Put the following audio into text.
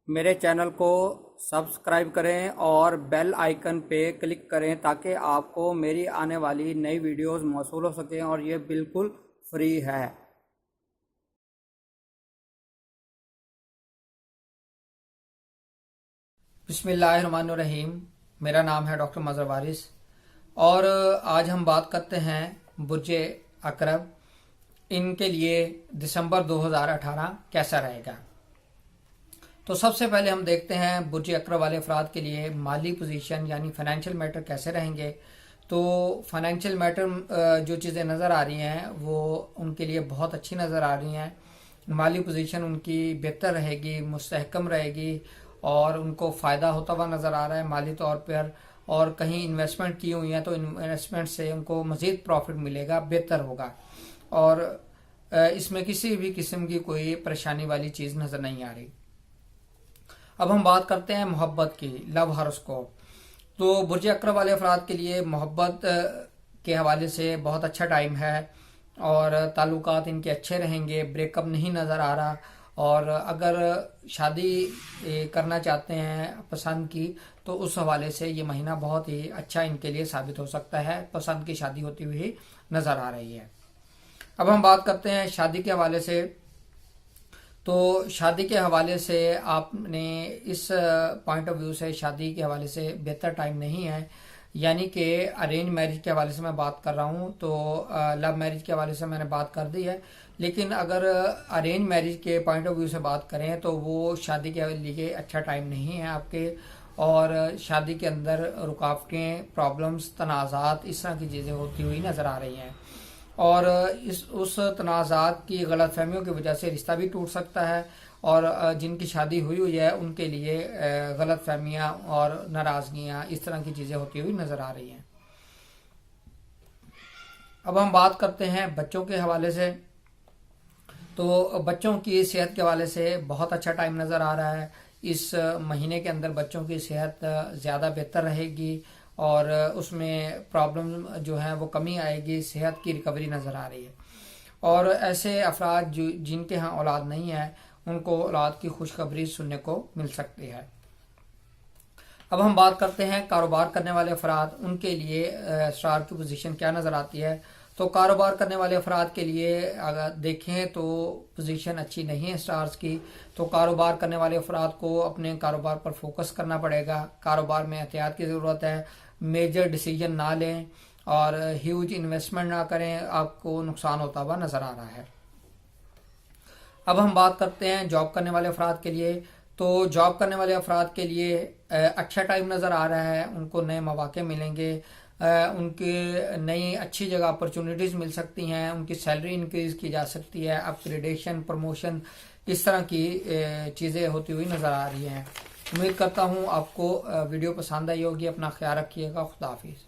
میرے چینل کو سبسکرائب کریں اور بیل آئیکن پہ کلک کریں تاکہ آپ کو میری آنے والی نئی ویڈیوز موصول ہو سکیں اور یہ بالکل فری ہے۔ بسم اللہ الرحمن الرحیم۔ میرا نام ہے ڈاکٹر مظہر وارث اور آج ہم بات کرتے ہیں برج عقرب، ان کے لیے دسمبر 2018 کیسا رہے گا۔ تو سب سے پہلے ہم دیکھتے ہیں برج عقرب والے افراد کے لیے مالی پوزیشن یعنی فائنینشیل میٹر کیسے رہیں گے۔ تو فائنینشیل میٹر جو چیزیں نظر آ رہی ہیں وہ ان کے لیے بہت اچھی نظر آ رہی ہیں۔ مالی پوزیشن ان کی بہتر رہے گی، مستحکم رہے گی اور ان کو فائدہ ہوتا ہوا نظر آ رہا ہے مالی طور پر، اور کہیں انویسٹمنٹ کی ہوئی ہیں تو انویسٹمنٹ سے ان کو مزید پروفٹ ملے گا، بہتر ہوگا، اور اس میں کسی بھی قسم کی کوئی پریشانی والی چیز نظر نہیں آ رہی۔ اب ہم بات کرتے ہیں محبت کی، لو ہاروسکوپ۔ تو برج عقرب والے افراد کے لیے محبت کے حوالے سے بہت اچھا ٹائم ہے اور تعلقات ان کے اچھے رہیں گے، بریک اپ نہیں نظر آ رہا، اور اگر شادی کرنا چاہتے ہیں پسند کی تو اس حوالے سے یہ مہینہ بہت ہی اچھا ان کے لیے ثابت ہو سکتا ہے، پسند کی شادی ہوتی ہوئی نظر آ رہی ہے۔ اب ہم بات کرتے ہیں شادی کے حوالے سے۔ تو شادی کے حوالے سے آپ نے اس پوائنٹ آف ویو سے شادی کے حوالے سے بہتر ٹائم نہیں ہے، یعنی کہ ارینج میرج کے حوالے سے میں بات کر رہا ہوں، تو لو میرج کے حوالے سے میں نے بات کر دی ہے، لیکن اگر ارینج میرج کے پوائنٹ آف ویو سے بات کریں تو وہ شادی کے لیے اچھا ٹائم نہیں ہے آپ کے، اور شادی کے اندر رکاوٹیں، پرابلمز، تنازعات، اس طرح کی چیزیں ہوتی ہوئی نظر آ رہی ہیں، اور اس تنازعات کی غلط فہمیوں کی وجہ سے رشتہ بھی ٹوٹ سکتا ہے، اور جن کی شادی ہوئی ہے ان کے لیے غلط فہمیاں اور ناراضگیاں، اس طرح کی چیزیں ہوتی ہوئی نظر آ رہی ہیں۔ اب ہم بات کرتے ہیں بچوں کے حوالے سے۔ تو بچوں کی صحت کے حوالے سے بہت اچھا ٹائم نظر آ رہا ہے، اس مہینے کے اندر بچوں کی صحت زیادہ بہتر رہے گی اور اس میں پرابلم جو ہیں وہ کمی آئے گی، صحت کی ریکوری نظر آ رہی ہے، اور ایسے افراد جن کے ہاں اولاد نہیں ہے ان کو اولاد کی خوشخبری سننے کو مل سکتی ہے۔ اب ہم بات کرتے ہیں کاروبار کرنے والے افراد، ان کے لیے اسٹار کی پوزیشن کیا نظر آتی ہے۔ تو کاروبار کرنے والے افراد کے لیے اگر دیکھیں تو پوزیشن اچھی نہیں ہے اسٹارز کی، تو کاروبار کرنے والے افراد کو اپنے کاروبار پر فوکس کرنا پڑے گا، کاروبار میں احتیاط کی ضرورت ہے، میجر ڈیسیجن نہ لیں اور ہیوج انویسٹمنٹ نہ کریں، آپ کو نقصان ہوتا ہوا نظر آ رہا ہے۔ اب ہم بات کرتے ہیں جاب کرنے والے افراد کے لیے۔ تو جاب کرنے والے افراد کے لیے اچھا ٹائم نظر آ رہا ہے، ان کو نئے مواقع ملیں گے، ان کے نئی اچھی جگہ اپرچونیٹیز مل سکتی ہیں، ان کی سیلری انکریز کی جا سکتی ہے، اپ گریڈیشن، پروموشن، اس طرح کی چیزیں ہوتی ہوئی نظر آ رہی ہیں۔ امید کرتا ہوں آپ کو ویڈیو پسند آئی ہوگی، اپنا خیال رکھیے گا، خدا حافظ۔